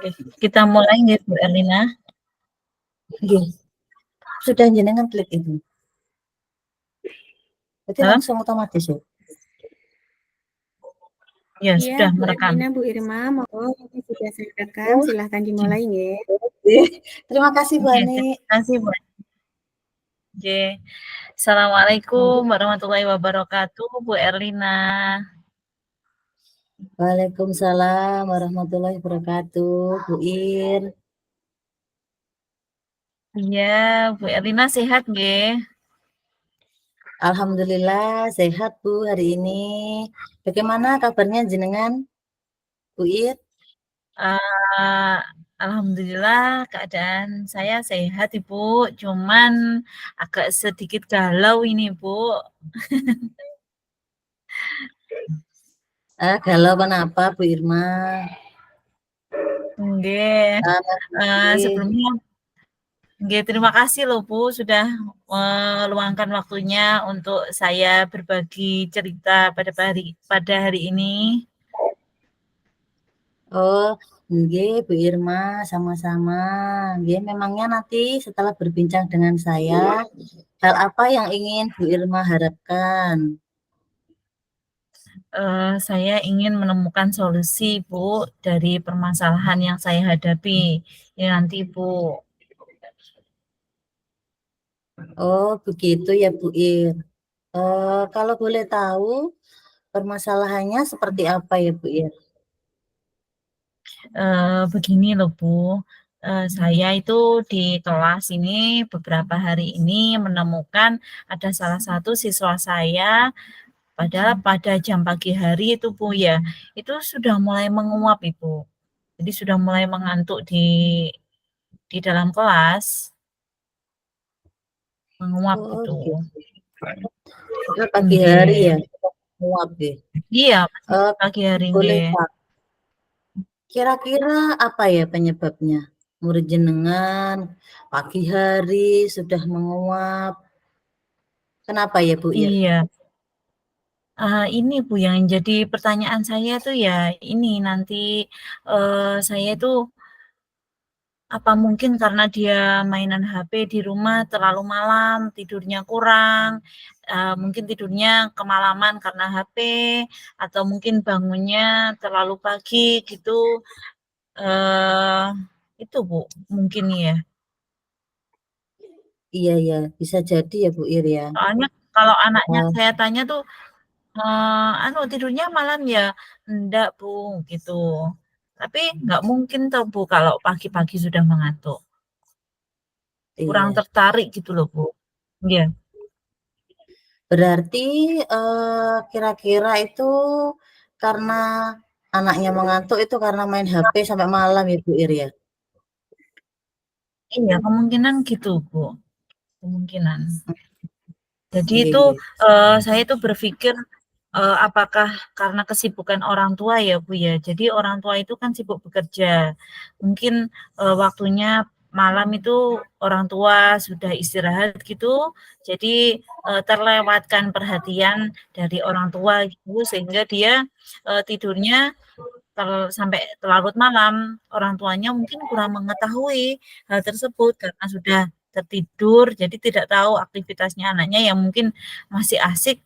Oke, kita mulai nggih Bu Erlina? Nggih. Sudah jenengan klik itu. Berarti Hah? langsung otomatis ya? Ya, Iya, sudah Bu merekam. Erlina, Bu Irma, monggo ini sudah saya rekam, Oh, silahkan dimulai nggih. terima kasih Bu Oke, Ani. terima kasih Bu. Oke. Assalamualaikum warahmatullahi wabarakatuh, Bu Erlina. Waalaikumsalam warahmatullahi wabarakatuh, Bu Ir. Iya, Bu Erlina sehat nggih? Alhamdulillah sehat Bu hari ini. Bagaimana kabarnya jenengan, Bu Ir? Alhamdulillah keadaan saya sehat Ibu, cuman agak sedikit galau ini Bu. Galau kenapa Bu Irma? Nggih. Nggih. Sebelumnya nggih, terima kasih loh Bu sudah meluangkan waktunya untuk saya berbagi cerita pada hari ini. Oh, nggih Bu Irma, sama-sama. Nggih, memangnya nanti setelah berbincang dengan saya, hal apa yang ingin Bu Irma harapkan? Saya ingin menemukan solusi Bu dari permasalahan yang saya hadapi. Ya nanti Bu. Oh, begitu ya Bu Ir. Kalau boleh tahu permasalahannya seperti apa ya Bu Ir? Begini loh Bu, saya itu di kelas ini beberapa hari ini menemukan ada salah satu siswa saya, padahal pada jam pagi hari itu Bu ya, itu sudah mulai menguap Ibu. Jadi sudah mulai mengantuk di dalam kelas, menguap Oh, gitu. begitu. Pagi hari Nggih. ya, muap deh. Iya, masih Eh, pagi hari boleh nggih. Pak, kira-kira apa ya penyebabnya? Murid jenengan pagi hari sudah menguap. Kenapa ya Bu Ir? Iya. Ini Bu yang jadi pertanyaan saya tuh ya ini nanti, saya itu apa mungkin karena dia mainan HP di rumah terlalu malam, tidurnya kurang, mungkin tidurnya kemalaman karena HP, atau mungkin bangunnya terlalu pagi gitu, eee, itu Bu, mungkin ya. Iya ya, bisa jadi ya Bu Ir ya. Soalnya kalau anaknya Eh, saya tanya tuh, tidurnya malam ya? Enggak Bu, gitu. Tapi nggak mungkin tuh Bu kalau pagi-pagi sudah mengantuk. Kurang iya. tertarik gitu loh Bu. Iya. Berarti kira-kira itu karena anaknya mengantuk itu karena main HP sampai malam ya Bu Ir ya? Iya, kemungkinan gitu, Bu, kemungkinan. Jadi Nggih, itu, nggih. saya itu berpikir, apakah karena kesibukan orang tua ya, Bu, ya. Jadi orang tua itu kan sibuk bekerja. Mungkin, waktunya malam itu orang tua sudah istirahat gitu, jadi, terlewatkan perhatian dari orang tua gitu, sehingga dia, tidurnya sampai larut malam, orang tuanya mungkin kurang mengetahui hal tersebut karena sudah tertidur, jadi tidak tahu aktivitasnya anaknya yang mungkin masih asik,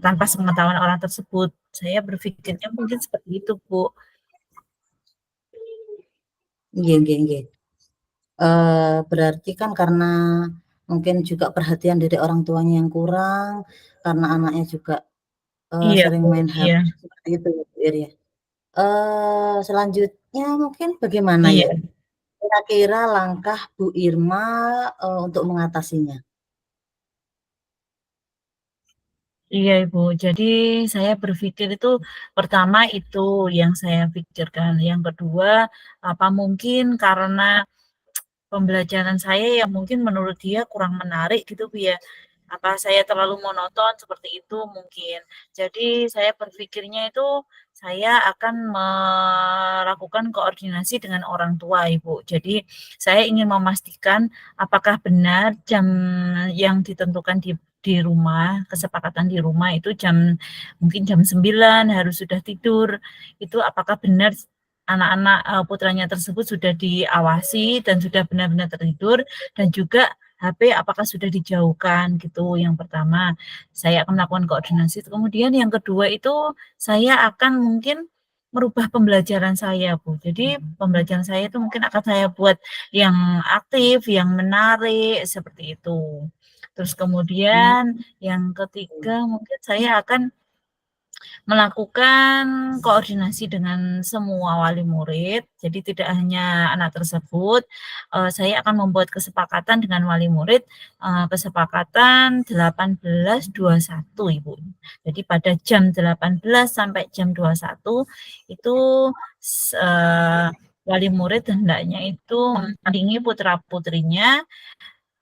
tanpa sepengetahuan orang tersebut. Saya berpikirnya mungkin seperti itu, Bu. Nggih, nggih, nggih. Berarti kan karena mungkin juga perhatian dari orang tuanya yang kurang, karena anaknya juga, Iya, sering Bu, main HP, iya, seperti itu ya, Bu Ir ya. Selanjutnya mungkin bagaimana ya, iya. kira-kira langkah Bu Irma, untuk mengatasinya? Iya, Ibu. Jadi saya berpikir itu pertama itu yang saya pikirkan. Yang kedua, apa mungkin karena pembelajaran saya yang mungkin menurut dia kurang menarik gitu Bu ya. Apa saya terlalu monoton seperti itu mungkin. Jadi saya berpikirnya itu saya akan melakukan koordinasi dengan orang tua Ibu. Jadi saya ingin memastikan apakah benar jam yang ditentukan di rumah, kesepakatan di rumah itu mungkin jam 9 harus sudah tidur. Itu apakah benar anak-anak, putranya tersebut sudah diawasi dan sudah benar-benar tertidur, dan juga HP apakah sudah dijauhkan gitu, yang pertama. Saya akan melakukan koordinasi. Kemudian yang kedua itu saya akan mungkin merubah pembelajaran saya, Bu. Jadi pembelajaran saya itu mungkin akan saya buat yang aktif, yang menarik, seperti itu. Terus kemudian yang ketiga mungkin saya akan melakukan koordinasi dengan semua wali murid, jadi tidak hanya anak tersebut, saya akan membuat kesepakatan dengan wali murid, kesepakatan 18.21 Ibu. Jadi pada jam 18 sampai jam 21 itu wali murid hendaknya itu mendampingi putra-putrinya,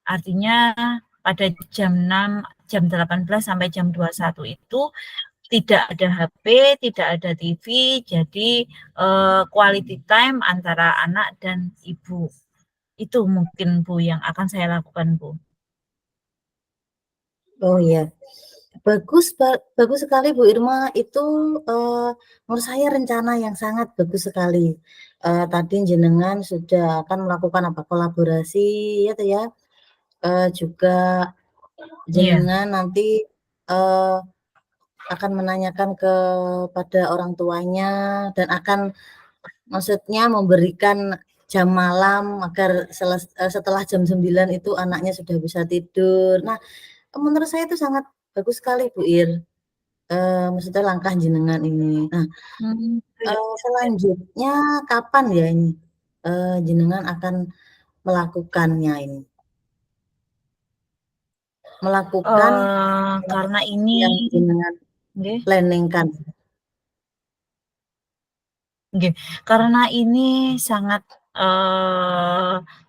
artinya pada jam 6, jam 18 sampai jam 21 itu tidak ada HP, tidak ada TV, jadi quality time antara anak dan ibu. Itu mungkin Bu yang akan saya lakukan, Bu. Oh iya, bagus sekali Bu Irma, itu menurut saya rencana yang sangat bagus sekali. Tadi jenengan sudah akan melakukan apa, kolaborasi ya tuh ya, juga Iya. jenengan nanti akan menanyakan kepada orang tuanya dan akan maksudnya memberikan jam malam agar setelah jam 9 itu anaknya sudah bisa tidur. Nah, menurut saya itu sangat bagus sekali Bu Ir, maksudnya langkah jenengan ini. Nah, selanjutnya kapan ya ini, jenengan akan melakukannya ini? Melakukan Karena ini yang jenengan nggih. planning-kan. Nggih, karena ini sangat,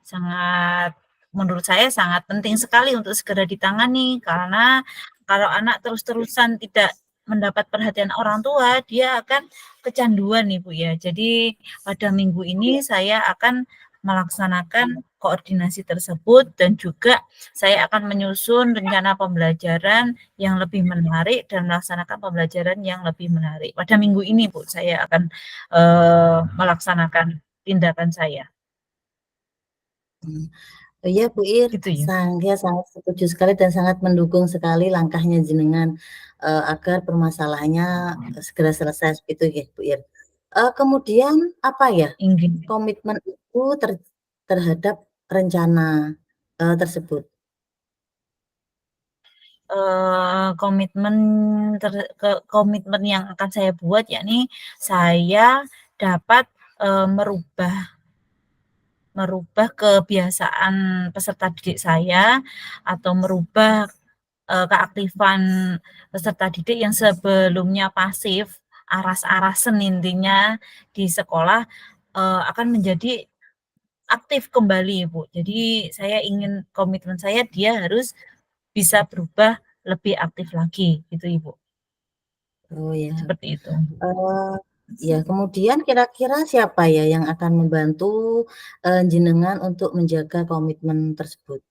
sangat menurut saya sangat penting sekali untuk segera ditangani, karena kalau anak terus-terusan tidak mendapat perhatian orang tua, dia akan kecanduan nih, Bu, ya. Jadi pada minggu ini saya akan melaksanakan koordinasi tersebut dan juga saya akan menyusun rencana pembelajaran yang lebih menarik dan melaksanakan pembelajaran yang lebih menarik. Pada minggu ini, Bu, saya akan melaksanakan tindakan saya. Iya Bu Ir, Gitu ya. saya sangat setuju sekali dan sangat mendukung sekali langkahnya jenengan, agar permasalahannya segera selesai begitu ya Bu Ir. Kemudian apa ya, Inggih. komitmen Ibu terhadap rencana, tersebut? Komitmen komitmen yang akan saya buat yakni saya dapat, merubah kebiasaan peserta didik saya atau merubah, keaktifan peserta didik yang sebelumnya pasif, aras-arasen intinya di sekolah, akan menjadi aktif kembali, Bu. Jadi saya ingin komitmen saya dia harus bisa berubah lebih aktif lagi gitu, Ibu. Oh ya, Seperti itu. ya kemudian kira-kira siapa ya yang akan membantu, jenengan untuk menjaga komitmen tersebut?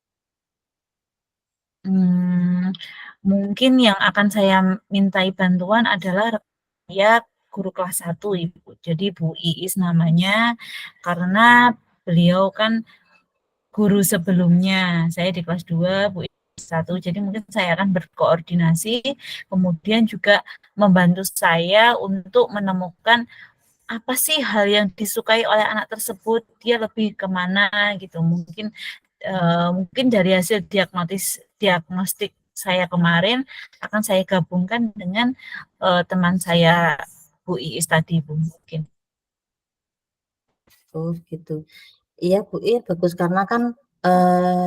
Mungkin yang akan saya mintai bantuan adalah ya guru kelas 1, Ibu. Jadi Bu Iis namanya, karena beliau kan guru sebelumnya. Saya di kelas 2, Bu Iis 1. Jadi mungkin saya akan berkoordinasi, kemudian juga membantu saya untuk menemukan apa sih hal yang disukai oleh anak tersebut, dia lebih kemana gitu. Mungkin dari hasil diagnostik saya kemarin akan saya gabungkan dengan, teman saya Bu Iis tadi, Bu, mungkin. Oh gitu. Iya Bu Ir, bagus karena kan,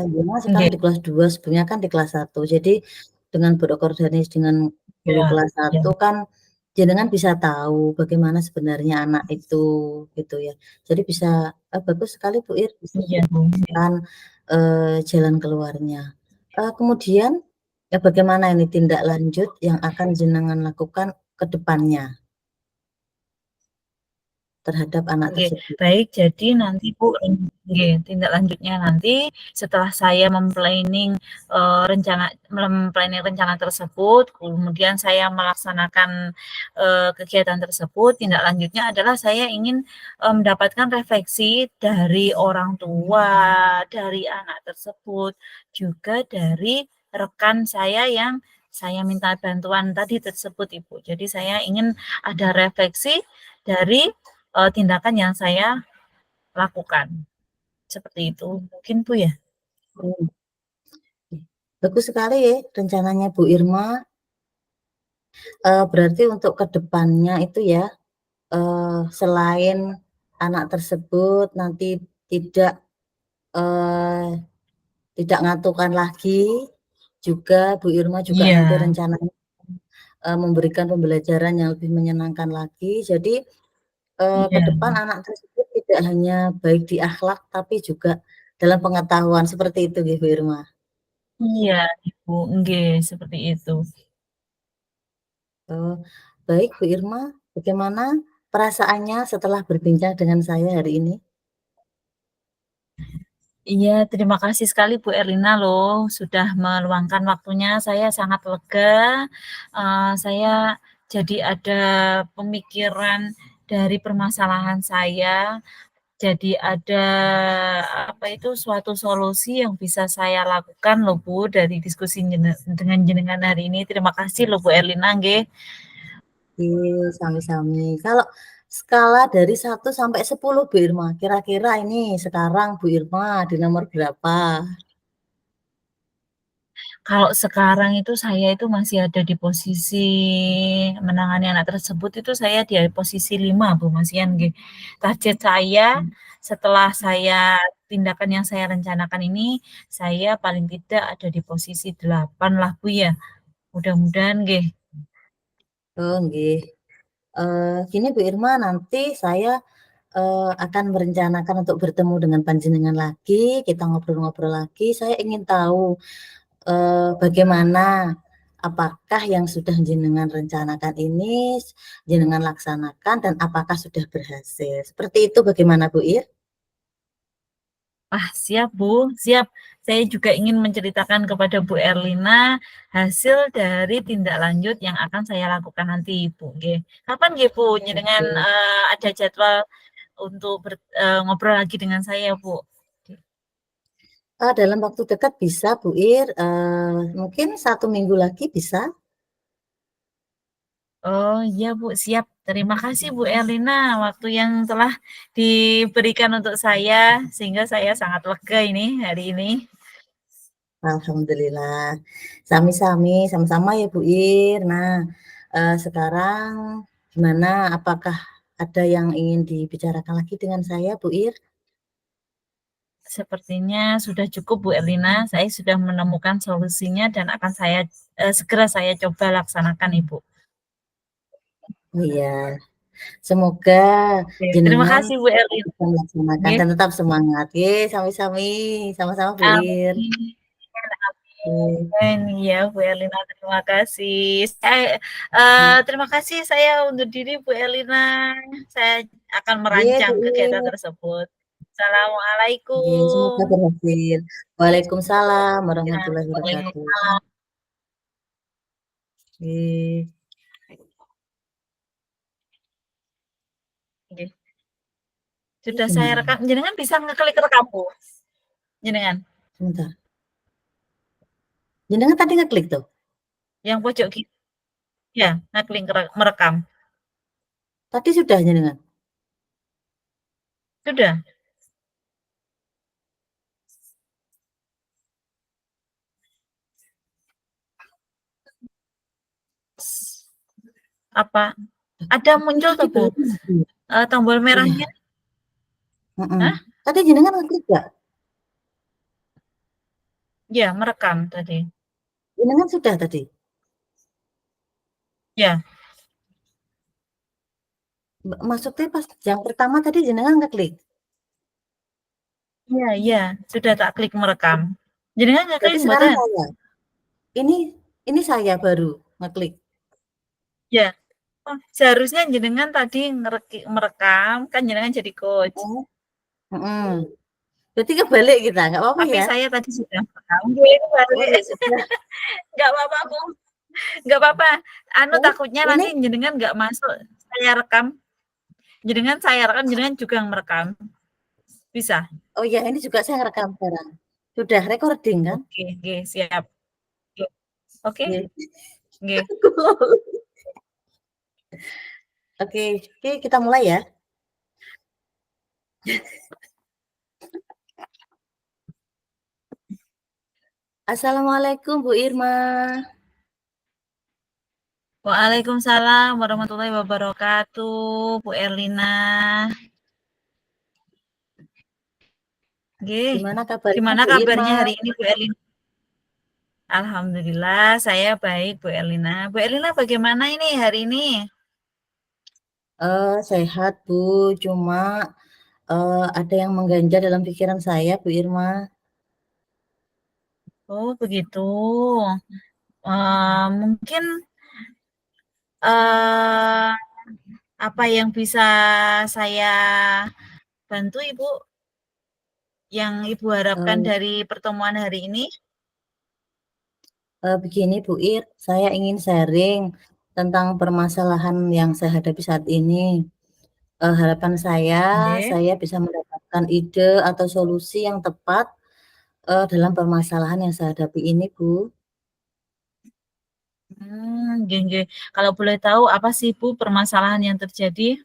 jenengan sekarang Nggih, di kelas 2 sebelumnya kan di kelas 1. Jadi dengan berkoordinasi dengan guru iya kelas iya, 1 kan jenengan bisa tahu bagaimana sebenarnya anak itu, gitu ya. Jadi bisa bagus sekali Bu Ir, bisa iya, Bu, iya. kan, jalan keluarnya. Kemudian, bagaimana ini tindak lanjut yang akan jenengan lakukan ke depannya? terhadap anak Oke, tersebut. baik. Jadi nanti Bu, nggih, tindak lanjutnya nanti setelah saya mem-planning rencana tersebut, kemudian saya melaksanakan, kegiatan tersebut, tindak lanjutnya adalah saya ingin, mendapatkan refleksi dari orang tua, dari anak tersebut, juga dari rekan saya yang saya minta bantuan tadi tersebut, Ibu. Jadi saya ingin ada refleksi dari tindakan yang saya lakukan, seperti itu. Mungkin Bu ya? Hmm. Bagus sekali ya rencananya Bu Irma. Berarti untuk ke depannya itu ya, selain anak tersebut nanti tidak, tidak ngantukkan lagi, juga Bu Irma juga nanti Iya, rencananya, memberikan pembelajaran yang lebih menyenangkan lagi. Jadi, ke iya. depan anak tersebut tidak hanya baik di akhlak, tapi juga dalam pengetahuan, seperti itu nggih Bu Irma? Iya, Ibu, nggih, seperti itu. Oh, baik Bu Irma, bagaimana perasaannya setelah berbincang dengan saya hari ini? Iya, terima kasih sekali Bu Erlina loh, sudah meluangkan waktunya, saya sangat lega, saya jadi ada pemikiran dari permasalahan saya, jadi ada, apa itu, suatu solusi yang bisa saya lakukan loh Bu, dari diskusi dengan jenengan hari ini. Terima kasih loh Bu Erlina, nggih. Iya, sami-sami. Kalau skala dari 1 sampai 10 Bu Irma, kira-kira ini sekarang Bu Irma di nomor berapa? Kalau sekarang itu saya itu masih ada di posisi menangani anak tersebut itu saya di posisi 5 Bu, Masian nggih. Target saya setelah tindakan yang saya rencanakan ini, saya paling tidak ada di posisi 8 lah Bu ya, mudah-mudahan nggih. Oh, nggih. Gini Bu Irma, nanti saya, akan merencanakan untuk bertemu dengan panjenengan lagi, kita ngobrol-ngobrol lagi. Saya ingin tahu, bagaimana, apakah yang sudah jenengan rencanakan ini jenengan laksanakan dan apakah sudah berhasil. Seperti itu bagaimana Bu Ir? Ah, siap Bu, siap. Saya juga ingin menceritakan kepada Bu Erlina hasil dari tindak lanjut yang akan saya lakukan nanti Bu, nggih. Kapan nggih Bu njenengan, Oke. ada jadwal untuk ngobrol lagi dengan saya Bu? Dalam waktu dekat bisa Bu Ir, mungkin 1 minggu lagi bisa? Oh iya Bu, siap. Terima kasih Bu Erlina, waktu yang telah diberikan untuk saya, sehingga saya sangat lega ini hari ini. Alhamdulillah. Sami-sami, sama-sama ya Bu Ir. Nah, sekarang gimana, apakah ada yang ingin dibicarakan lagi dengan saya Bu Ir? Sepertinya sudah cukup Bu Erlina, saya sudah menemukan solusinya dan akan segera saya coba laksanakan Ibu. Oh iya, semoga Oke, terima jenengan kasih Bu Erlina. bisa melaksanakan Nggih. dan tetap semangat. Ye, sami-sami, sama-sama Bu Ir. Amin. Ye, Amin. Iya Bu Erlina, terima kasih. Terima kasih, saya undur diri Bu Erlina. Saya akan ye Bu merancang kegiatan Ir. tersebut. Ye, semoga Assalamualaikum. berhasil. Waalaikumsalam warahmatullahi wabarakatuh. Waalaikumsalam. Ye, Nggih. ini Sudah saya gimana? rekam, jenengan bisa ngeklik rekam Bu, jenengan? Sebentar. Jenengan tadi ngeklik tuh? Yang pojok kiri, ya, ngeklik merekam. Tadi sudah jenengan? Sudah? Apa, ada muncul Tadi tuh Bu, belum Bu. tombol merahnya? Iya, mhm. Hah? Tadi jenengan ngeklik nggak? Iya, merekam tadi. Jenengan sudah tadi? Ya, Maksudnya pas yang pertama tadi jenengan ngeklik? iya iya, sudah tak klik merekam. Jenengan ngeklik Berarti sekarang mboten? saya? Ini ini saya baru ngeklik? Ya, Oh, seharusnya jenengan tadi merekam, kan jenengan jadi coach. Oh, mhm. Berarti kebalik kita, nggak apa-apa Tapi ya? saya tadi sudah merekam. Nggih, Oh, kebalik. ya sudah. Nggak apa-apa, Bu. Nggak apa-apa. Anu Oh, takutnya ini nanti jenengan nggak masuk, saya rekam. Saya rekam, jenengan juga yang merekam. Bisa? oh ya, ini juga saya ngerekam sekarang. Sudah recording kan? Oke, oke, siap. Oke, oke, Oke. nggih. Oke, oke kita mulai ya. Assalamualaikum Bu Irma. Waalaikumsalam warahmatullahi wabarakatuh, Bu Erlina. Nggih. Gimana kabarnya Gimana Bu Irma? kabarnya hari ini, Bu Erlina? Alhamdulillah, saya baik, Bu Erlina. Bu Erlina, bagaimana ini hari ini? Sehat Bu, cuma ada yang mengganjal dalam pikiran saya Bu Irma. Oh, begitu. Mungkin uh, apa yang bisa saya bantu, Ibu? Yang Ibu harapkan Uh, dari pertemuan hari ini? Begini Bu Ir, saya ingin sharing tentang permasalahan yang saya hadapi saat ini. Harapan Nggih. saya bisa mendapatkan ide atau solusi yang tepat dalam permasalahan yang saya hadapi ini Bu. Nggih, nggih. Kalau boleh tahu apa sih, Bu, permasalahan yang terjadi?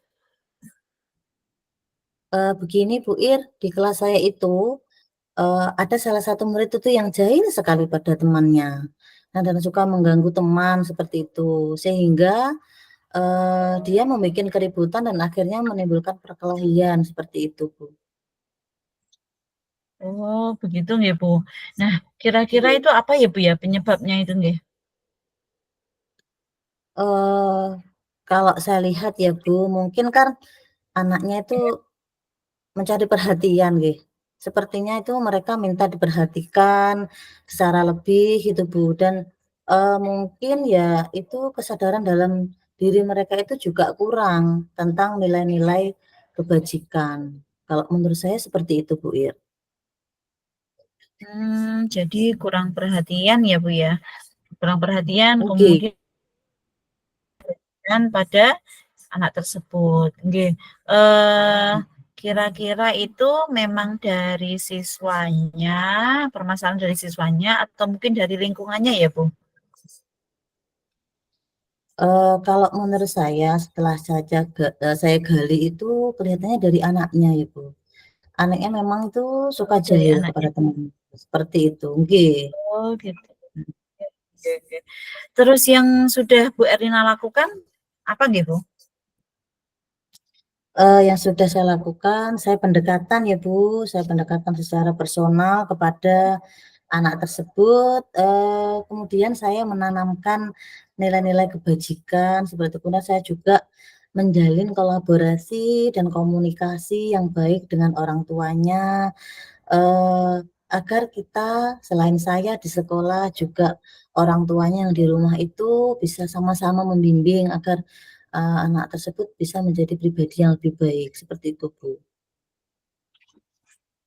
Begini Bu Ir, di kelas saya itu ada salah satu murid itu yang jahil sekali pada temannya. Nah, dan suka mengganggu teman seperti itu, sehingga dia membuat keributan dan akhirnya menimbulkan perkelahian seperti itu, Bu. Oh, begitu nggih, Bu. Nah, kira-kira Iya. itu apa ya, Bu, ya, penyebabnya itu nggih? Eee, Kalau saya lihat ya, Bu, mungkin kan anaknya itu mencari perhatian nggih. Sepertinya itu mereka minta diperhatikan secara lebih gitu, Bu, dan mungkin ya itu kesadaran dalam diri mereka itu juga kurang tentang nilai-nilai kebajikan. Kalau menurut saya seperti itu, Bu Ir. Jadi kurang perhatian ya, Bu, ya? Kurang perhatian, Oke. kemudian pada anak tersebut, nggih. Kira-kira itu memang dari siswanya, permasalahan dari siswanya atau mungkin dari lingkungannya ya, Bu? Kalau menurut saya setelah saya gali itu kelihatannya dari anaknya ya, Bu. Anaknya memang itu suka Oh, dari jahil anaknya. kepada teman, seperti itu, nggih. Oh, gitu. Oke, oke. Terus yang sudah Bu Erlina lakukan apa nggih, Bu? Yang sudah saya lakukan, saya pendekatan ya, Bu, saya pendekatan secara personal kepada anak tersebut, kemudian saya menanamkan nilai-nilai kebajikan, seperti itu. Kemudian saya juga menjalin kolaborasi dan komunikasi yang baik dengan orang tuanya, agar kita selain saya di sekolah juga orang tuanya yang di rumah itu bisa sama-sama membimbing agar, anak tersebut bisa menjadi pribadi yang lebih baik, seperti itu, Bu.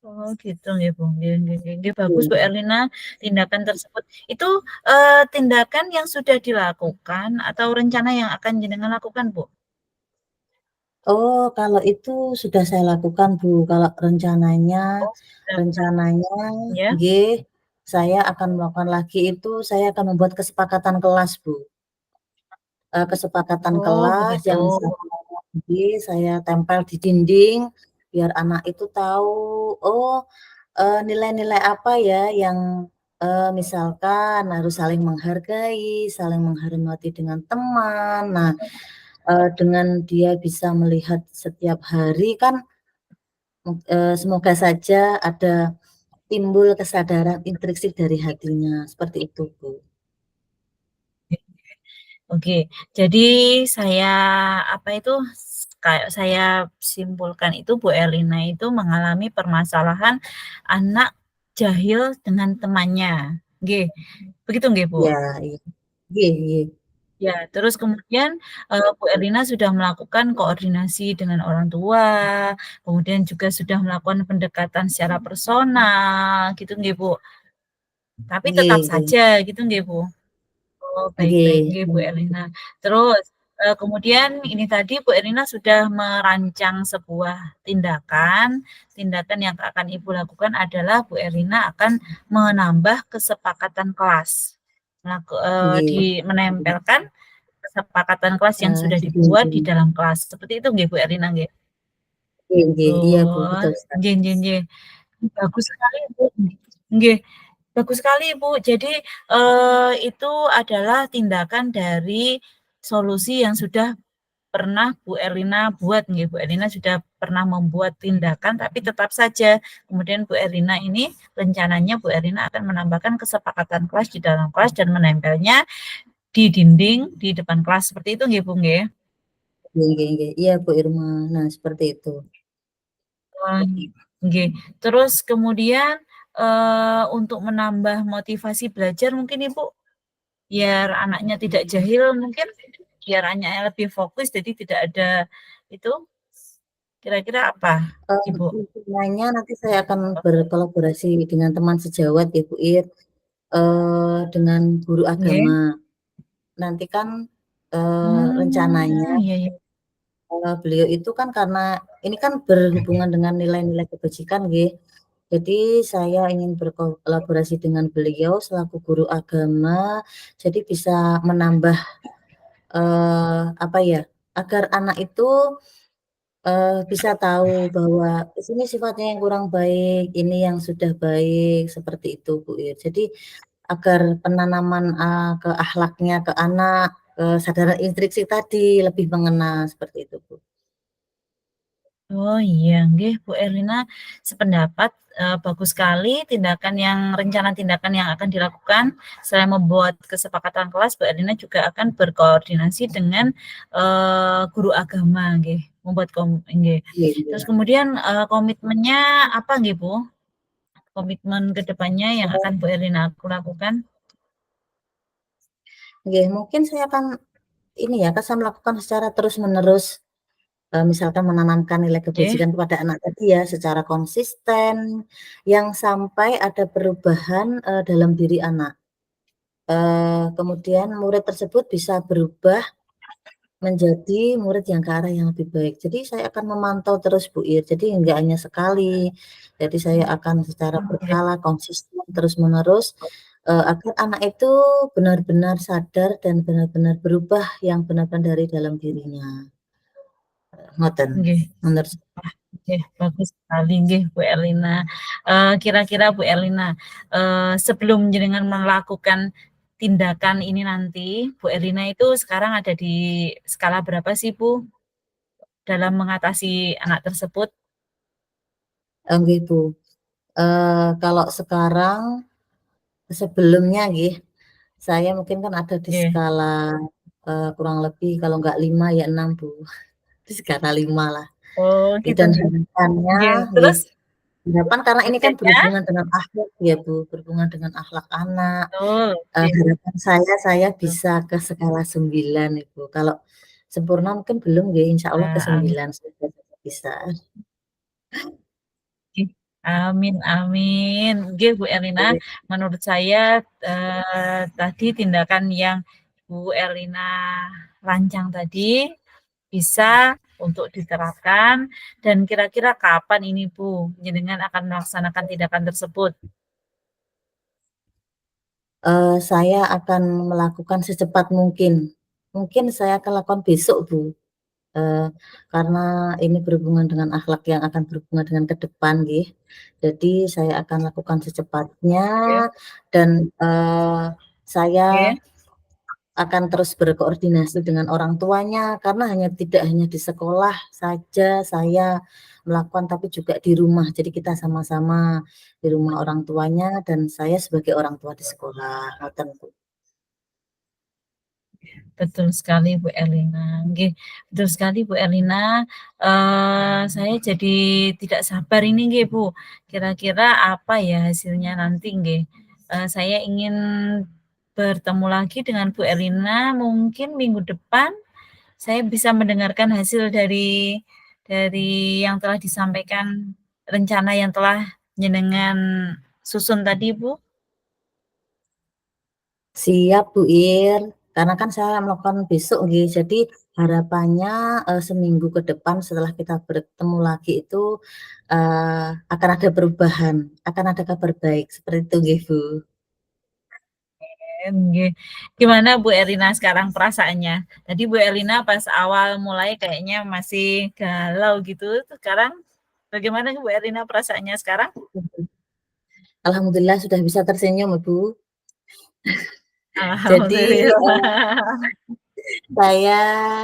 Oh, gitu nggih, Bu. Nggih, nggih, nggih, nggih, bagus, Bu Iya. Erlina, tindakan tersebut. Itu, tindakan yang sudah dilakukan atau rencana yang akan jenengan lakukan, Bu? Oh, kalau itu sudah saya lakukan, Bu. Kalau rencananya Oh, sudah. rencananya Ya? nggih, saya akan melakukan lagi itu, saya akan membuat kesepakatan kelas, Bu. Kesepakatan Oh, kelas begitu. yang saya tempel di dinding, biar anak itu tahu, oh, nilai-nilai apa ya yang, misalkan harus saling menghargai, saling menghormati dengan teman. Nah, dengan dia bisa melihat setiap hari kan, semoga saja ada timbul kesadaran intrinsik dari hatinya, seperti itu, Bu. Oke, jadi saya apa itu, kayak saya simpulkan itu Bu Erlina itu mengalami permasalahan anak jahil dengan temannya, nggih, begitu nggih, Bu? Iya iya. Nggih nggih. Ya, terus kemudian, Bu Erlina sudah melakukan koordinasi dengan orang tua, kemudian juga sudah melakukan pendekatan secara personal gitu nggih, Bu? Tapi Nggih tetap nggih. saja gitu nggih, Bu? Oh, baik-baik Nggih. nggih, Bu Erlina. Terus, kemudian ini tadi Bu Erlina sudah merancang sebuah tindakan yang akan Ibu lakukan adalah Bu Erlina akan menambah kesepakatan kelas. Nggih. Menempelkan kesepakatan kelas yang sudah Di dibuat di dinding. dalam kelas. Seperti itu nggih, Bu Erlina nggih? Nggih nggih. Iya, Bu, Oh, betul sekali. nggih nggih nggih. Bagus sekali, Bu. Nggih, bagus sekali, Bu. Jadi, itu adalah tindakan dari solusi yang sudah pernah Bu Erlina buat nggih. Bu Erlina sudah pernah membuat tindakan, tapi tetap saja kemudian Bu Erlina ini rencananya Bu Erlina akan menambahkan kesepakatan kelas di dalam kelas dan menempelnya di dinding di depan kelas. Seperti itu nggih, Bu, nggih? Nggih nggih nggih. Iya, Bu Irma. Nah, seperti itu. Wah, nggih. Terus kemudian, untuk menambah motivasi belajar mungkin Ibu, biar anaknya tidak jahil mungkin, biar anaknya lebih fokus jadi tidak ada itu, kira-kira apa Ibu? Rencananya nanti saya akan berkolaborasi dengan teman sejawat ya, Bu Ir, dengan guru Nggih. agama. Nanti kan, rencananya, Iya iya. beliau itu kan karena ini kan berhubungan dengan nilai-nilai kebajikan nggih. Jadi saya ingin berkolaborasi dengan beliau selaku guru agama, jadi bisa menambah, apa ya, agar anak itu, bisa tahu bahwa ini sifatnya yang kurang baik, ini yang sudah baik, seperti itu, Bu Ir. Jadi agar penanaman, ke akhlaknya ke anak, kesadaran intrinsik tadi lebih mengena, seperti itu, Bu. Oh iya, nggih Bu Erlina sependapat, bagus sekali rencana tindakan yang akan dilakukan selain membuat kesepakatan kelas, Bu Erlina juga akan berkoordinasi dengan, guru agama nggih, nggih. Iya Terus iya. kemudian, komitmennya apa nggih Bu? Komitmen ke depannya yang akan Bu Erlina lakukan? Nggih, mungkin saya akan ini ya, kan saya melakukan secara terus-menerus, misalkan menanamkan nilai Nggih, kebajikan kepada anak tadi ya, secara konsisten, yang sampai ada perubahan, dalam diri anak. Kemudian murid tersebut bisa berubah menjadi murid yang ke arah yang lebih baik. Jadi saya akan memantau terus Bu Ir, jadi enggak hanya sekali. Jadi saya akan secara nggih, berkala, konsisten, terus-menerus, agar anak itu benar-benar sadar dan benar-benar berubah yang benar-benar dari dalam dirinya. Ngoten, nggih. menurut Oke, bagus sekali nggih Bu Erlina. Kira-kira Bu Erlina, sebelum jenengan melakukan tindakan ini nanti, Bu Erlina itu sekarang ada di skala berapa sih Bu, dalam mengatasi anak tersebut? nggih Bu, kalau sekarang sebelumnya nggih, saya mungkin kan ada di Nggih. skala, kurang lebih kalau nggak 5 ya 6 Bu, di skala 5 lah. Oh gitu Dan nggih. harapannya Nggih, nggih, terus harapan karena ini kan kerjanya? berhubungan dengan akhlak ya Bu, berhubungan dengan akhlak anak, Betul, nggih, harapan saya betul. bisa ke skala 9 Ibu, kalau sempurna mungkin belum nggih, insyaallah ke Amin. 9 semoga bisa. Nggih, amin amin. Nggih, Bu Erlina, menurut saya, tadi tindakan yang Bu Erlina rancang tadi bisa untuk diterapkan dan kira-kira kapan ini Bu, jenengan akan melaksanakan tindakan tersebut? Saya akan melakukan secepat mungkin. Mungkin saya akan lakukan besok, Bu, eee, karena ini berhubungan dengan akhlak yang akan berhubungan dengan ke depan nggih. Jadi saya akan lakukan secepatnya Oke dan, saya oke. akan terus berkoordinasi dengan orang tuanya karena tidak hanya di sekolah saja saya melakukan, tapi juga di rumah. Jadi kita sama-sama di rumah orang tuanya dan saya sebagai orang tua di sekolah, ngoten, Bu. Betul sekali Bu Erlina, nggih, betul sekali Bu Erlina, saya jadi tidak sabar ini nggih Bu, kira-kira apa ya hasilnya nanti nggih, saya ingin bertemu lagi dengan Bu Erlina, mungkin minggu depan saya bisa mendengarkan hasil dari yang telah disampaikan, rencana yang telah jenengan susun tadi, Bu. Siap Bu Ir, karena kan saya melakukan besok nggih, jadi harapannya, seminggu ke depan setelah kita bertemu lagi itu, akan ada perubahan, akan ada kabar baik, seperti itu nggih Bu. Nggih. Gimana Bu Erlina sekarang perasaannya? Tadi Bu Erlina pas awal mulai kayaknya masih galau gitu, sekarang bagaimana Bu Erlina perasaannya sekarang? Alhamdulillah sudah bisa tersenyum Bu. Jadi, Alhamdulillah. saya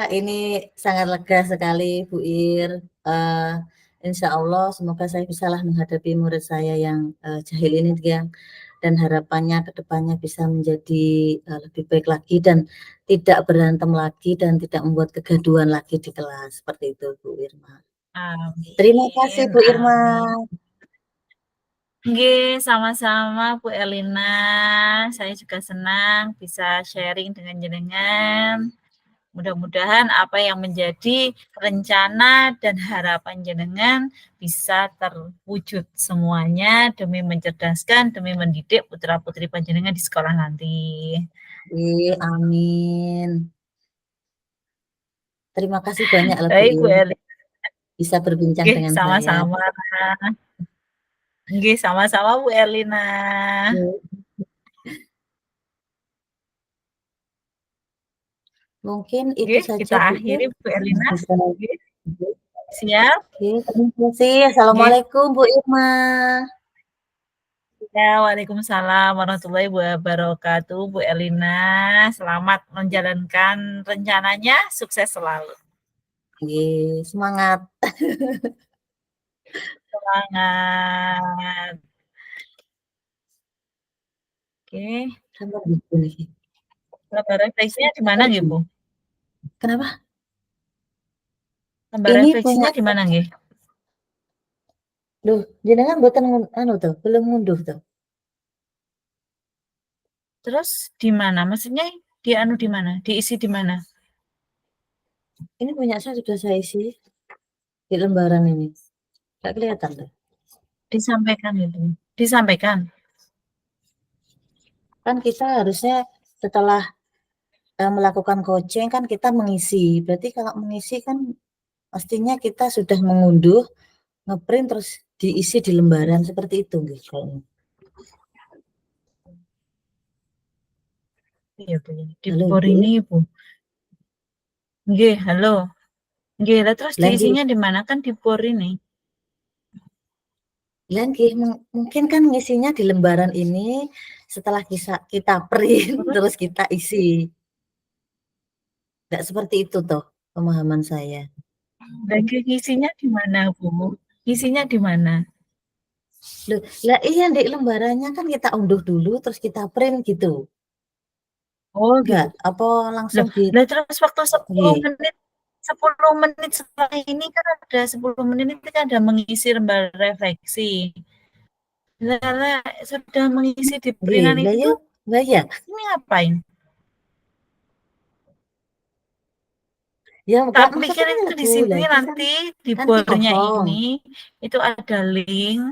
ini sangat lega sekali Bu Ir, insya Allah semoga saya bisalah menghadapi murid saya yang, jahil ini dan harapannya ke depannya bisa menjadi, lebih baik lagi dan tidak berantem lagi dan tidak membuat kegaduhan lagi di kelas, seperti itu Bu Irma. Terima kasih Amin, Bu Irma. amin. Nggih, sama-sama Bu Erlina. Saya juga senang bisa sharing dengan jenengan. Mudah-mudahan apa yang menjadi rencana dan harapan jenengan bisa terwujud semuanya demi mencerdaskan, demi mendidik putra-putri panjenengan di sekolah nanti. Amin. Terima kasih banyak loh Bu Baik Bu Ir, Erlina. bisa berbincang Nggih, dengan saya. sama-sama. Nggih, sama-sama Bu Erlina. Mungkin itu Nggih, saja kita Bu Ir. akhiri Bu Erlina. Bisa. Nggih, siap. Oke, terima kasih. Nggih. Assalamualaikum Bu Irma. Ya, waalaikumsalam warahmatullahi wabarakatuh, Bu Erlina. Selamat menjalankan rencananya, sukses selalu. Oke, semangat. Semangat. Oke. Sampai gitu nih. Gambar refleksinya di mana nggih, Bu? Kenapa? Gambar Ini refleksinya punya di mana nggih? Loh, jenengan mboten anu tuh, belum ngunduh tuh. Terus di mana? Maksudnya di anu di mana? Diisi di mana? Ini punya saya sudah saya isi di lembaran ini. Nggak kelihatan tuh. Disampaikan itu. Disampaikan. Kan kita harusnya setelah melakukan coaching kan kita mengisi. Berarti kalau mengisi kan pastinya kita sudah mengunduh, ngeprint terus diisi di lembaran seperti itu nggih kayaknya. Iya, Bu. Di Halo, bor Bu. ini, Bu. Nggih, halo. Nggih, lah terus Lah nggih, diisinya di mana? Kan di bor ini. lah nggih mungkin kan ngisinya di lembaran ini setelah kita print Terus terus kita isi. Nggak seperti itu toh pemahaman saya. lagi ngisinya di mana, Bu? Ngisinya di mana? Loh, lah iya di lembarannya kan kita unduh dulu terus kita print gitu. Oh, Enggak, gitu. apa Loh, langsung di lah terus waktu 10 nggih. menit 10 menit setelah ini kan ada 10 menit itu kan ada mengisi lembar refleksi. Lah, sudah mengisi di Nggih, printan lah itu ya, tuh lah ya. ini ngapain? Ya Tak enggak maksudnya pikir kan itu di Bu, lah sini itu nanti di kan bornya kosong. ini itu ada link.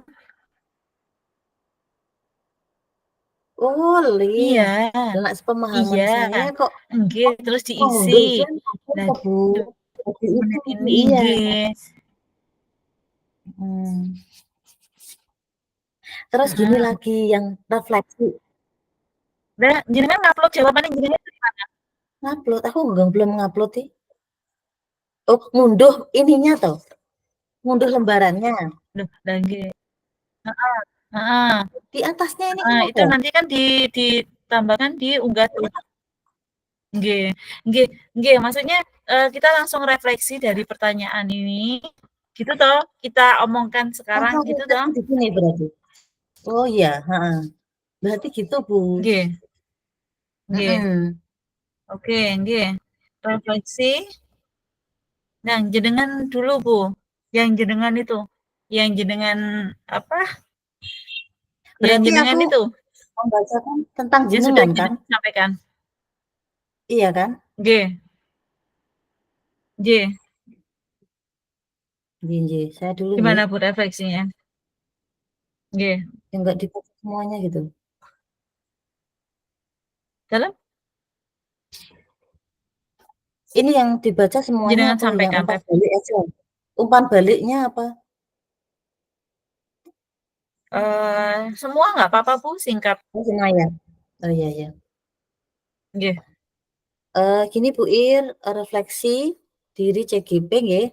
Oh, link. Iya, Lah sepemahaman iya. saya kok Nggih, terus diisi. mengunduh itu kan Lah, Bu. Jadi itu menit ini iya. nggih. Hmm. Terus gini Heeh. lagi yang refleksi. Lah, jenengan ngupload jawabannya jenengan di mana? Ngupload, aku belum ngupload sih. Oh, ngunduh ininya toh, ngunduh lembarannya. Loh, lah nggih. Heeh, heeh. Di atasnya ini kan Nah, itu ada. nanti kan ditambahkan diunggah tuh. Nggih, nggih, nggih, maksudnya kita langsung refleksi dari pertanyaan ini, gitu toh, kita omongkan sekarang Langsung gitu refleksi toh. di sini berarti. Oh iya, heeh. Berarti gitu, Bu. Nggih, nggih. Mhm. Oke, nggih. Refleksi. Nah, jenengan dulu, Bu. Yang jenengan itu. Yang jenengan apa? Yang Berarti jenengan aku itu. Membacakan tentang Ya sudah jenengan kan? disampaikan. Iya kan? Nggih. Nggih. Nggih nggih, saya dulu nggih. Gimana Bu refleksinya? Nggih. Yang enggak dibaca semuanya gitu. Dalam? Ini yang dibaca semuanya Jenengan apa yang sampaikan umpan balik aja? Umpan baliknya apa? Semua nggak apa-apa Bu, singkat. Oh, semuanya. Oh iya iya. Nggih. Gini Bu Ir, refleksi diri CGP nggih.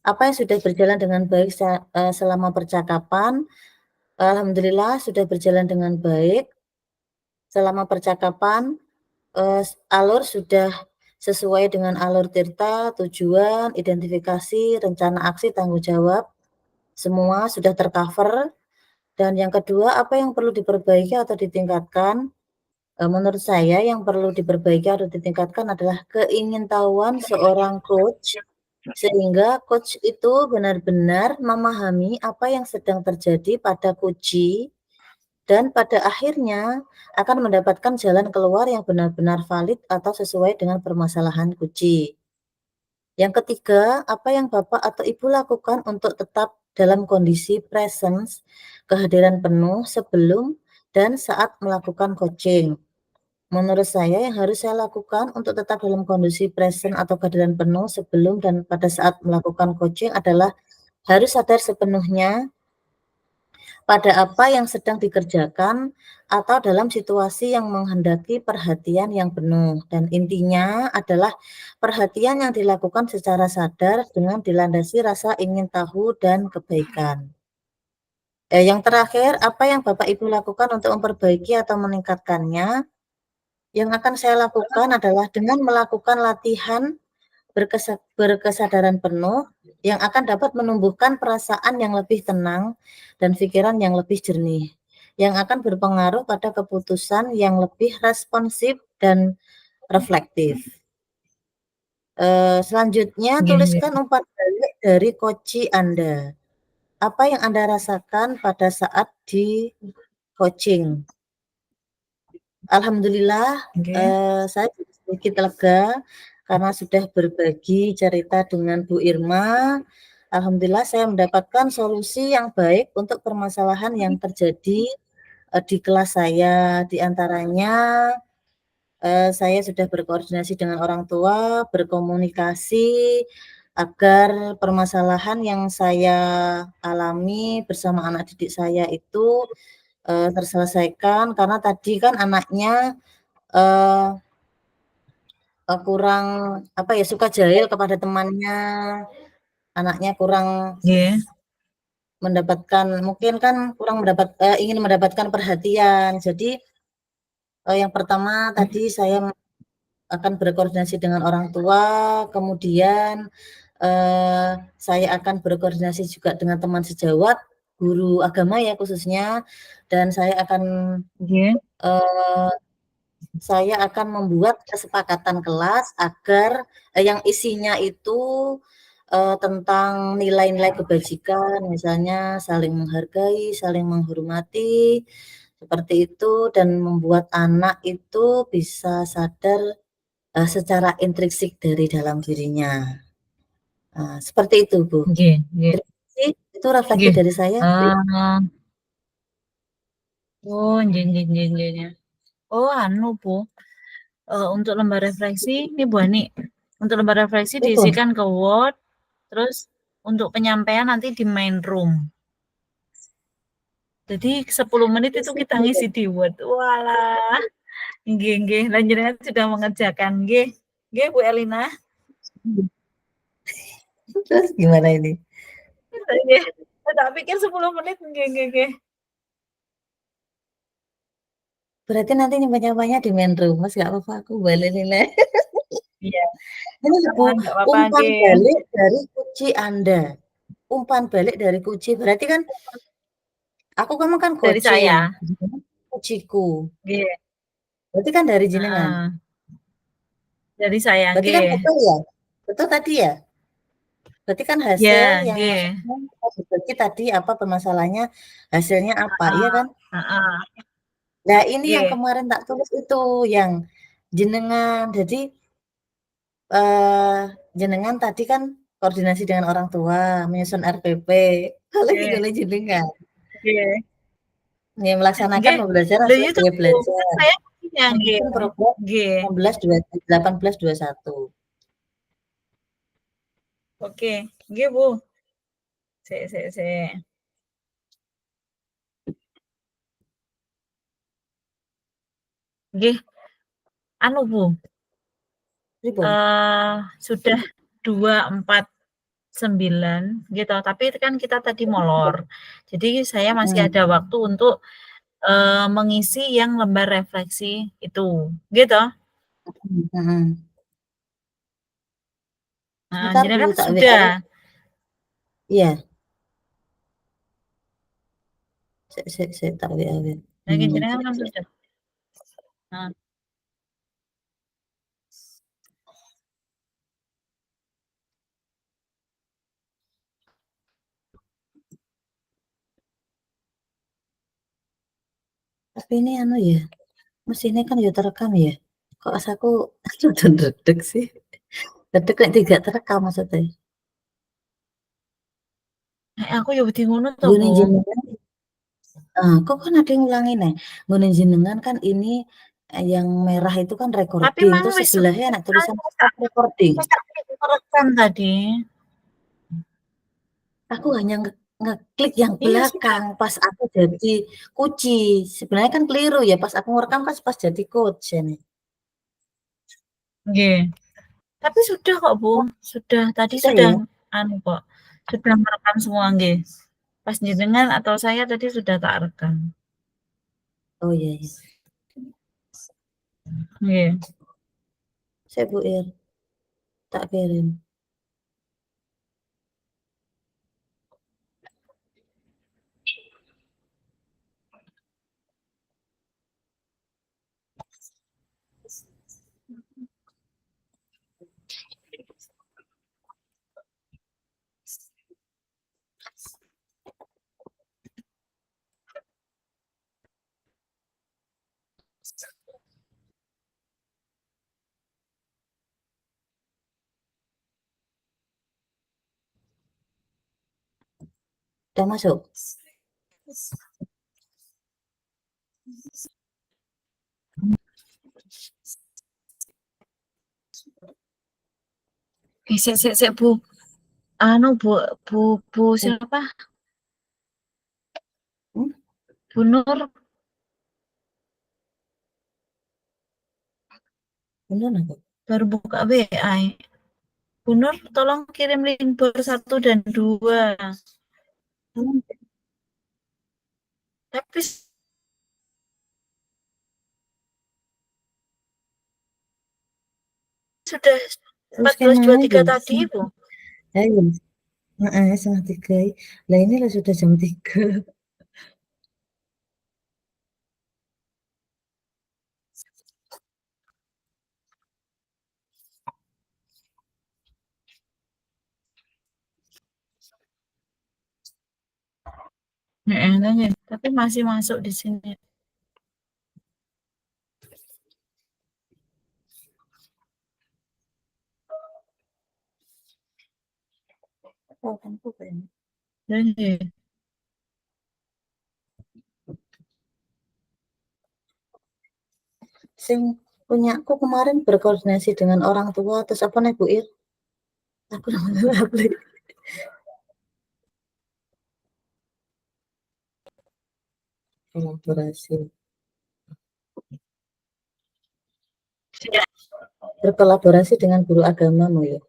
Apa yang sudah berjalan dengan baik selama percakapan? Alhamdulillah sudah berjalan dengan baik. Selama percakapan, alur sudah sesuai dengan alur tirta, tujuan, identifikasi, rencana aksi, tanggung jawab, semua sudah tercover. Dan yang kedua, apa yang perlu diperbaiki atau ditingkatkan? Menurut saya yang perlu diperbaiki atau ditingkatkan adalah keingintahuan seorang coach, sehingga coach itu benar-benar memahami apa yang sedang terjadi pada coachee, dan pada akhirnya akan mendapatkan jalan keluar yang benar-benar valid atau sesuai dengan permasalahan coachee. Yang ketiga, apa yang Bapak atau Ibu lakukan untuk tetap dalam kondisi presence, kehadiran penuh sebelum dan saat melakukan coaching? Menurut saya yang harus saya lakukan untuk tetap dalam kondisi present atau kehadiran penuh sebelum dan pada saat melakukan coaching adalah harus sadar sepenuhnya pada apa yang sedang dikerjakan atau dalam situasi yang menghendaki perhatian yang penuh. Dan intinya adalah perhatian yang dilakukan secara sadar dengan dilandasi rasa ingin tahu dan kebaikan. Yang terakhir, apa yang Bapak Ibu lakukan untuk memperbaiki atau meningkatkannya? Yang akan saya lakukan adalah dengan melakukan latihan berkesadaran penuh yang akan dapat menumbuhkan perasaan yang lebih tenang dan pikiran yang lebih jernih, yang akan berpengaruh pada keputusan yang lebih responsif dan reflektif. Selanjutnya, Nggih nggih. tuliskan umpan balik dari coachee Anda. Apa yang Anda rasakan pada saat di coaching? Alhamdulillah, Nggih. saya sedikit lega karena sudah berbagi cerita dengan Bu Irma. Alhamdulillah saya mendapatkan solusi yang baik untuk permasalahan yang terjadi di kelas saya. Di antaranya, saya sudah berkoordinasi dengan orang tua, berkomunikasi agar permasalahan yang saya alami bersama anak didik saya itu terselesaikan, karena tadi kan anaknya kurang apa ya, suka jahil kepada temannya, anaknya kurang Nggih. mendapatkan, mungkin kan kurang ingin mendapatkan perhatian. Jadi yang pertama tadi saya akan berkoordinasi dengan orang tua, kemudian saya akan berkoordinasi juga dengan teman sejawat, guru agama ya khususnya, dan Nggih. saya akan membuat kesepakatan kelas agar yang isinya itu tentang nilai-nilai kebajikan, misalnya saling menghargai, saling menghormati, seperti itu, dan membuat anak itu bisa sadar secara intrinsik dari dalam dirinya. Seperti itu, Bu. Nggih nggih. Terima kasih, itu refleksi Nggih. dari saya. Oh, nggih nggih nggih nggih. Oh, anu Bu, untuk lembar refleksi ini Bu Ani, untuk lembar refleksi Itu. diisikan ke Word, terus untuk penyampaian nanti di main room. Jadi 10 menit itu kita ngisi di Word. Walah. Nggih nggih, lan jenengan sudah mengerjakan. Nggih. Nggih Bu Elina. Terus gimana ini? Nggih. Tak pikir 10 menit. Nggih nggih nggih. Berarti nanti nyampe-nyampainya di main room, Mas, nggak apa-apa, aku balik nilai. Iya. Ini Bu, Enggak apa-apa umpan nggih. balik dari coachee Anda. Umpan balik dari coachee, berarti kan aku kamu kan Dari coaching, saya. coachee-ku. Nggih. Berarti kan dari jenengan. Heeh. Dari saya Berarti kan nggih. betul ya? Betul tadi ya? Berarti kan hasil Ya, yang nggih. maksudnya berbagi tadi apa permasalahannya, hasilnya apa, iya Heeh. kan? Heeh. Nah, ini yang Nggih. kemarin tak tulis itu, yang jenengan. Jadi, jenengan tadi kan koordinasi dengan orang tua, menyusun RPP, kalau Nggih. gini jenengan. Nggih. Yang melaksanakan Nggih. pembelajaran Lho itu sesuai gaya kan belajar, saya punya nggih. menyusun program Nggih. 18-21. Oke. Nggih, Bu. Sik. Nggih. Anu, Bu, Pripun? sudah 249 gitu, tapi kan kita tadi molor. Jadi saya masih ada Mhm. waktu untuk, mengisi yang lembar refleksi itu, gitu. Mhm. Nah, Sebentar Bu, jenengan tak WA. sudah. Iya. Sik, tak WA. Nah, jenengan kan sudah. Nah, Tapi ini anu ya, mesinnya kan ya terekam ya. Kok aku rada ndredeg sih. Ndredeg nek tidak terekam maksudnya. aku ya wedi ngono to, Nggone Bu. jenengan kok kan ada yang ngulangin ya. Nggone jenengan kan ini, yang merah itu kan Tapi recording, mang terus wis sebelahnya ada tulisan stop recording. wis tak rekam tadi. Aku hanya ngeklik yang Iya, sudah. belakang pas aku jadi kunci. Sebenarnya kan keliru ya, pas aku ngerekam kan pas jadi coach ini. Nggih. Tapi sudah kok, Bu. Oh, Sudah, tadi sudah sudah ya? anu kok, sudah merekam semua nggih. Pas jenengan atau saya tadi sudah tak rekam. Oh iya. Nggih. Saya Bu Ir, tak kirim. Udah masuk? Sik, Bu. Anu, Bu Eh, siapa? hmm? Bu Nur, Beneran aku? baru buka WA. Bu Nur, tolong kirim link bar 1 dan 2. Hmm, Tapi sudah wis kan mau 14.23 ya? tadi, Bu. Ayo. Heeh, 2:30. Lah ini lah sudah jam 3. Heeh, tapi masih masuk di sini. Oh, kan bukan. Nggih. Sing punyaku kemarin berkoordinasi dengan orang tua, terus apa nih Bu Ir? Aku namanya kolaborasi. Berkolaborasi dengan guru agamamu ya.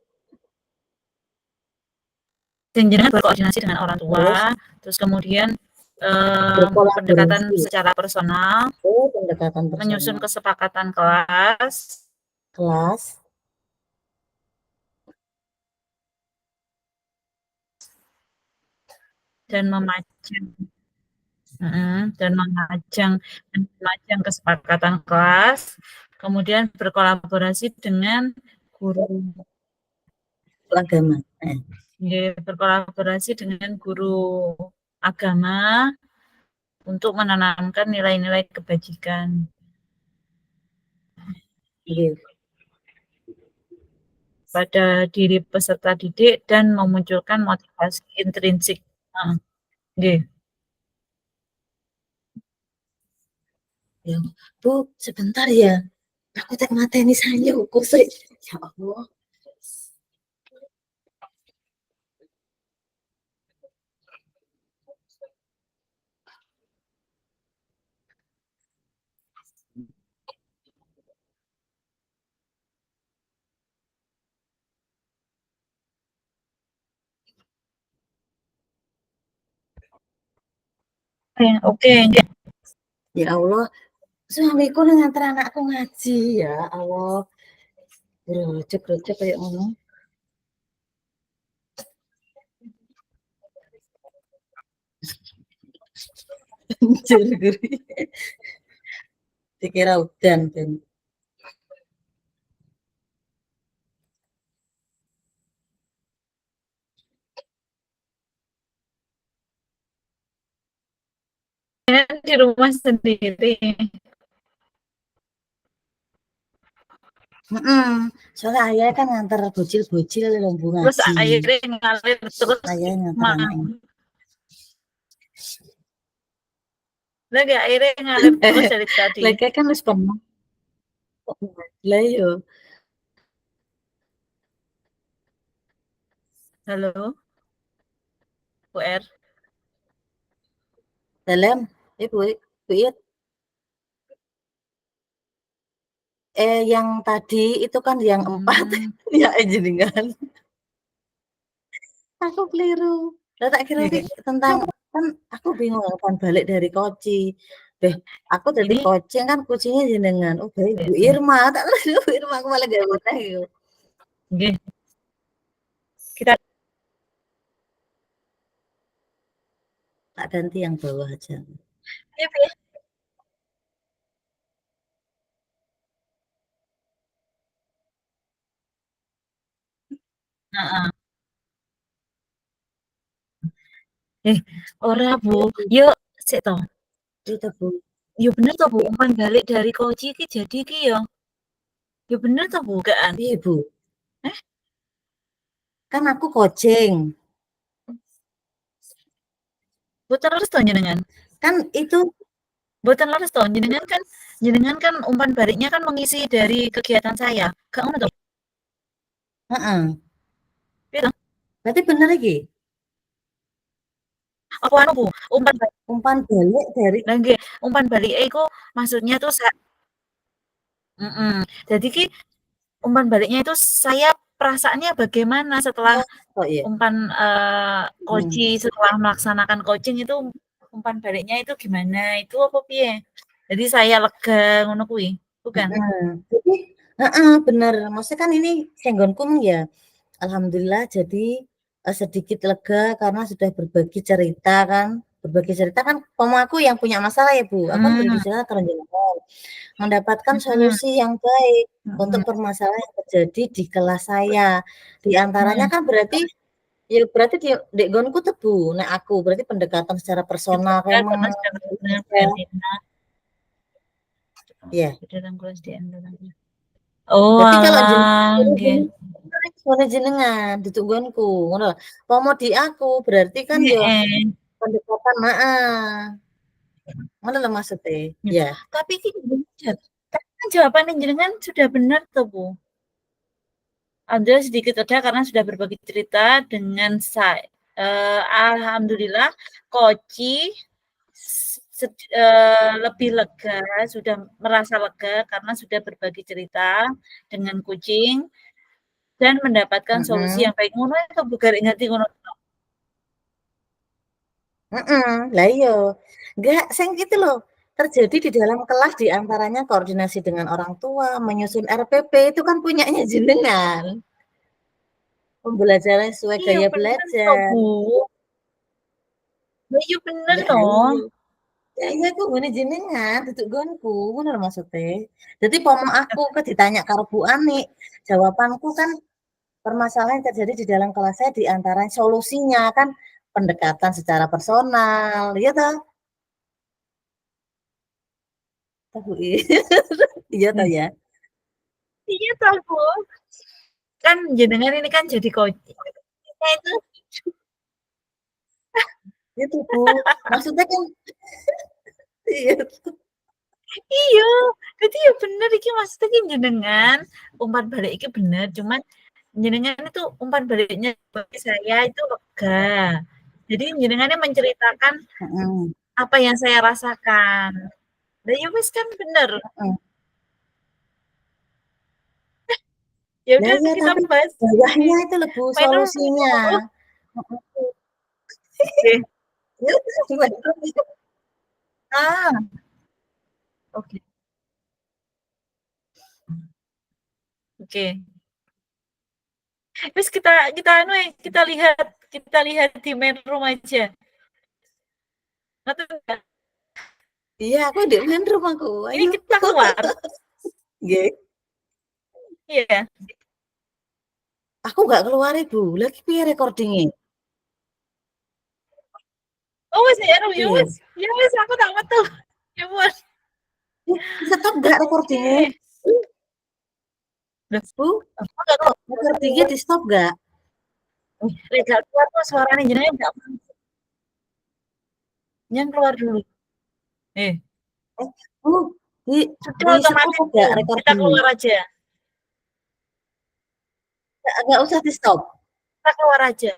Dan jenengan berkoordinasi dengan orang tua, Terus terus kemudian pendekatan berkolaborasi. secara personal, Oh, pendekatan menyusun personal. kesepakatan kelas, Kelas. dan memajang dan memajang kesepakatan kelas, kemudian berkolaborasi dengan guru, Agama. berkolaborasi dengan guru agama, untuk menanamkan nilai-nilai kebajikan. Nggih. Pada diri peserta didik dan memunculkan motivasi intrinsik. Heeh. Nggih. Ya, Bu, sebentar ya. Aku tak mateni sayuku sik. Ya Allah. Oke, nggih. Ya Allah, suamiku nganter anakku ngaji, ya Allah. Grojok-grojok kayak ngono. Anjir, geri. Dikira udan kan. Di rumah sendiri. Soalnya ayah kan nganter bocil-bocil lombu Terus ngaji. akhirnya ngalir terus. Ayah nganter anaknya. Lagi akhirnya ngalir terus dari tadi. Lagi kan wis pernah. Lah iya. Halo, Bu R. Dalam, Bu It. Yang tadi itu kan yang 4 ya jenengan. Aku keliru. Lah tak kira Iya. tentang kan aku bingung kan balik dari Koci. Beh, aku dadi Ini kucing kan kucingnya jenengan. Oh, bae Bu Irma. Tak kira Bu Irma aku malah gawe teh yo. nggih. Kita Tak ganti yang bawah aja. iya, Bu ya. Heeh. Ora Bu, yo sik to. Itu Bu. Yo bener to Bu, umpan balik dari Koji ki jadi ki yo. Yo bener to Bu, gaan. Piye Bu? Eh, Kan aku kucing. boten leres to jenengan. Kan itu Boten leres to jenengan kan umpan baliknya kan mengisi dari kegiatan saya. Gak ngono to? heeh. Piye to? Berarti bener iki. Apa anu Bu, umpan balik. Umpan balik dari Lah nggih, umpan balik iku maksudnya tuh Jadi ki umpan baliknya itu saya perasaannya bagaimana setelah kok ya? umpan Koji setelah melaksanakan coaching itu umpan baliknya itu gimana? Itu apa piye? Jadi saya lega ngono kuwi, bukan? Jadi bener. Maksudnya kan ini senggonku ya. Alhamdulillah jadi sedikit lega karena sudah berbagi cerita kan. Berbagi cerita kan aku yang punya masalah ya Bu. Aku kan berbagi cerita terjenengan. Mendapatkan solusi yang baik untuk permasalahan yang terjadi di kelas saya. Di antaranya kan berarti ya berarti di gonku tebu nek aku berarti pendekatan secara personal Juga kayak karena sudah benar-benar Ferdina ya. dalam kelas di Indonesia. Oh, Berarti kalau alah, nggih. jenengan jenengan duduk gonku ngono lho. Pomo di aku berarti kan yo Heeh. pendekatan ngono lho maksudnya. Ya. Tapi kan jawaban jenengan sudah benar toh, Bu. Anda sedikit lega karena sudah berbagi cerita dengan saya. Alhamdulillah, Koci lebih lega, sudah merasa lega karena sudah berbagi cerita dengan kucing dan mendapatkan solusi yang baik. Ngono ya Bu garek ngerti ngono. Lah iya. Enggak, sing gitu loh. Terjadi di dalam kelas di antaranya koordinasi dengan orang tua, menyusun RPP itu kan punyanya jenengan. Pembelajaran sesuai Iya gaya bener toh, belajar. Bu. Lah iya bener Enggak, toh. ya iya aku gone jenengan, duduk gonku, ngono lho maksudnya. Jadi pomo aku ditanya karo Bu Ani, jawabanku kan permasalahan yang terjadi di dalam kelas saya di antara solusinya kan pendekatan secara personal, ya toh? Tahu iya toh ya? Iya toh, Bu. Kan jenengan ini kan jadi kita itu Itu, Bu. Maksudnya kan iya. iya, jadi ya bener iki maksudnya ki jenengan umpan balik iki bener, cuman jenengan itu umpan baliknya bagi saya itu lega. Jadi jenengannya menceritakan Mhm, apa yang saya rasakan. Lah ya wis kan bener. mhm. Ya Lah udah iya, kita tapi bahas ini. bawahnya itu loh, Bu, Main drum solusinya. dulu. Mhm. Oke. Ya udah, Ah, oke. Oke. Wis kita anu kita lihat di main room aja. Ngerti enggak? Iya, aku di main room aku, Ini ayo. kita keluar. Nggih. Iya. Aku nggak keluar, Ibu. Lagi piye recording-e? Oh wis ya, ya Piye? wis. Ya wis aku tak metu. Ya wis. Di-stop nggak recording-e? Oke. Loh, Bu, aku enggak kok. recording-nya di-stop nggak? Lek gak keluar tuh suaranya jenengan enggak yang keluar dulu. Eh, Eh, Bu, di sudah di-stop otomatis nggak tuh. Kita recording-nya? keluar aja. Nggak usah di-stop? Kita keluar aja.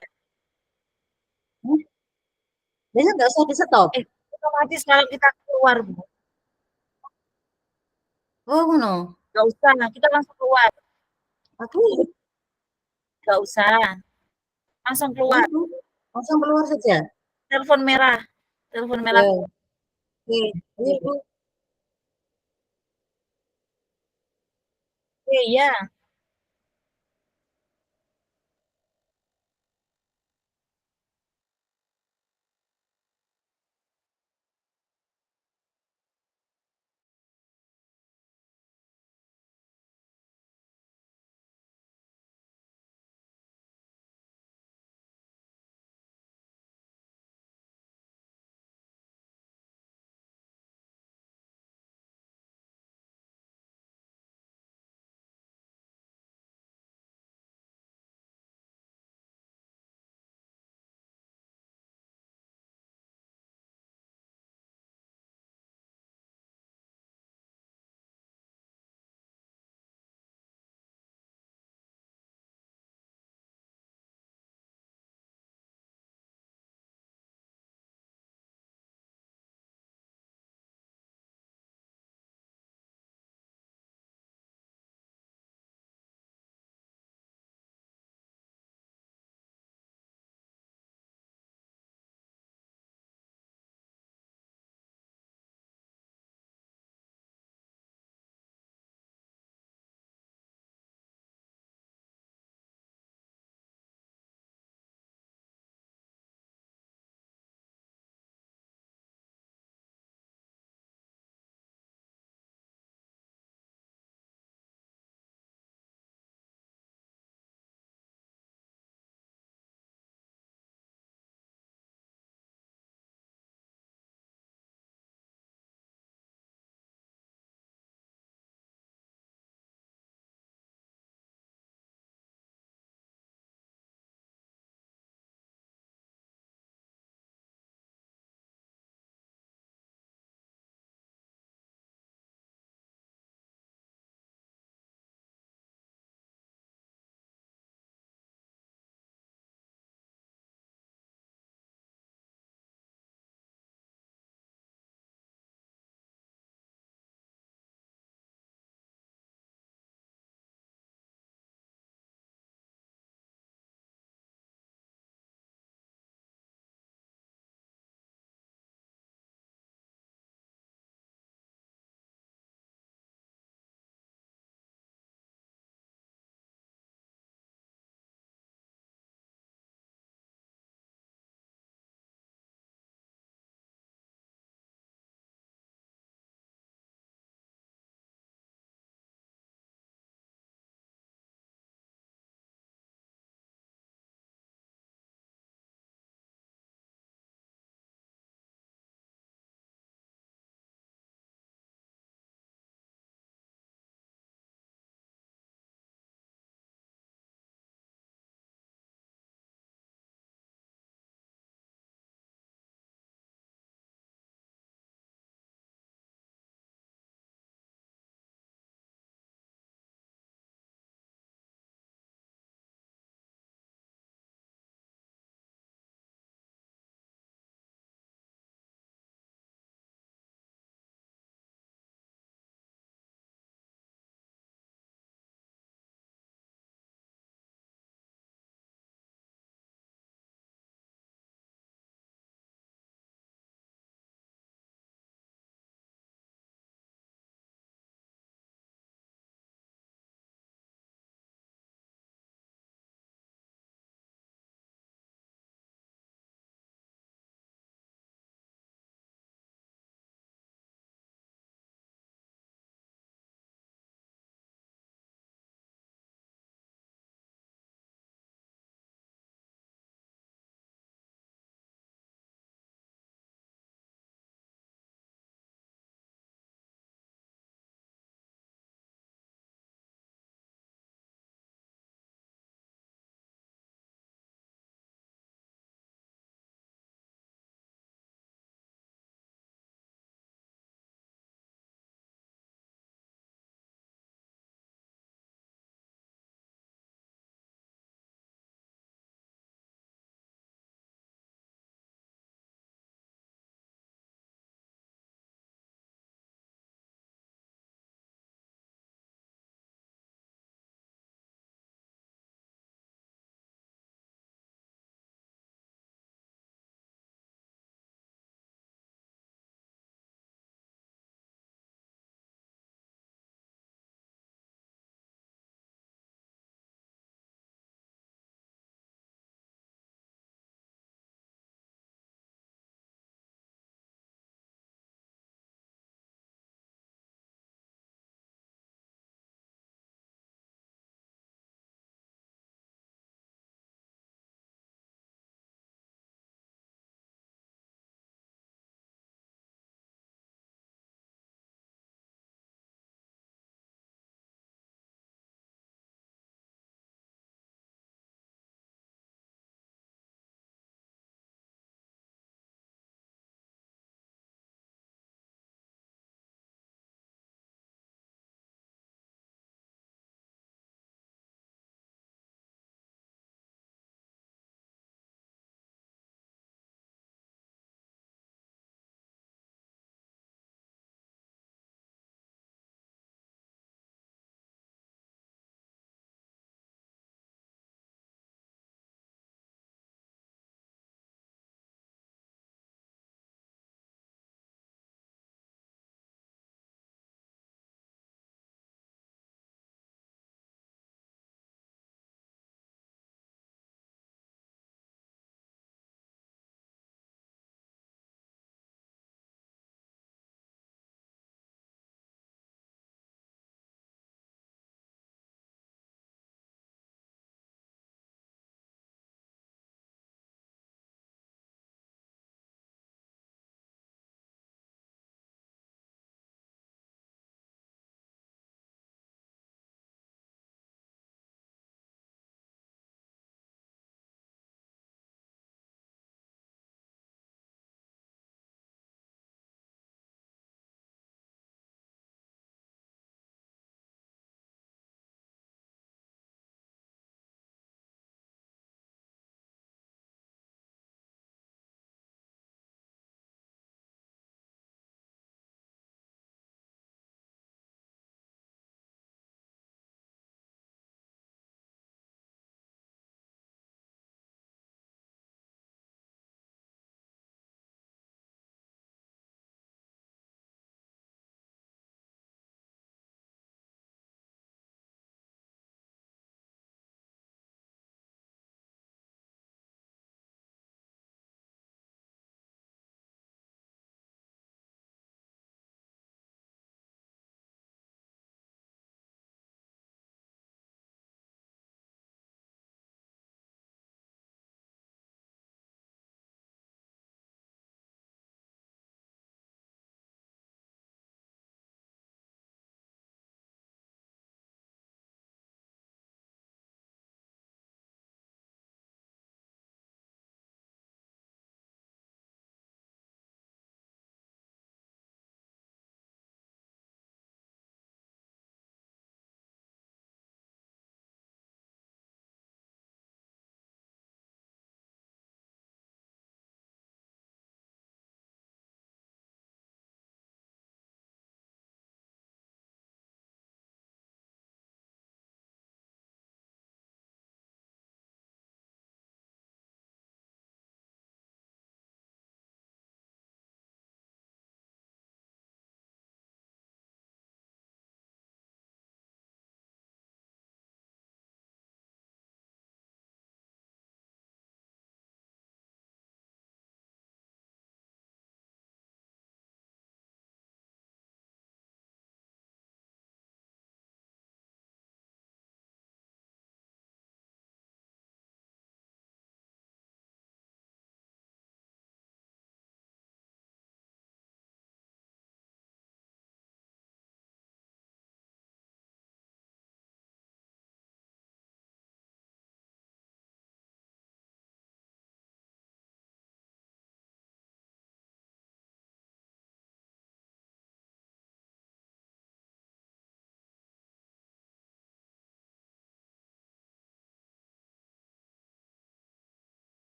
Hah? Biasanya nggak usah di-stop? Otomatis kalau kita keluar, Bu. Oh, ngono. Enggak usah, kita langsung keluar. Aku Enggak usah. Langsung oh, keluar. Bu, langsung keluar saja? Telepon merah. Telepon merah. Iya. Oke, ayo, Bu. Oke, iya.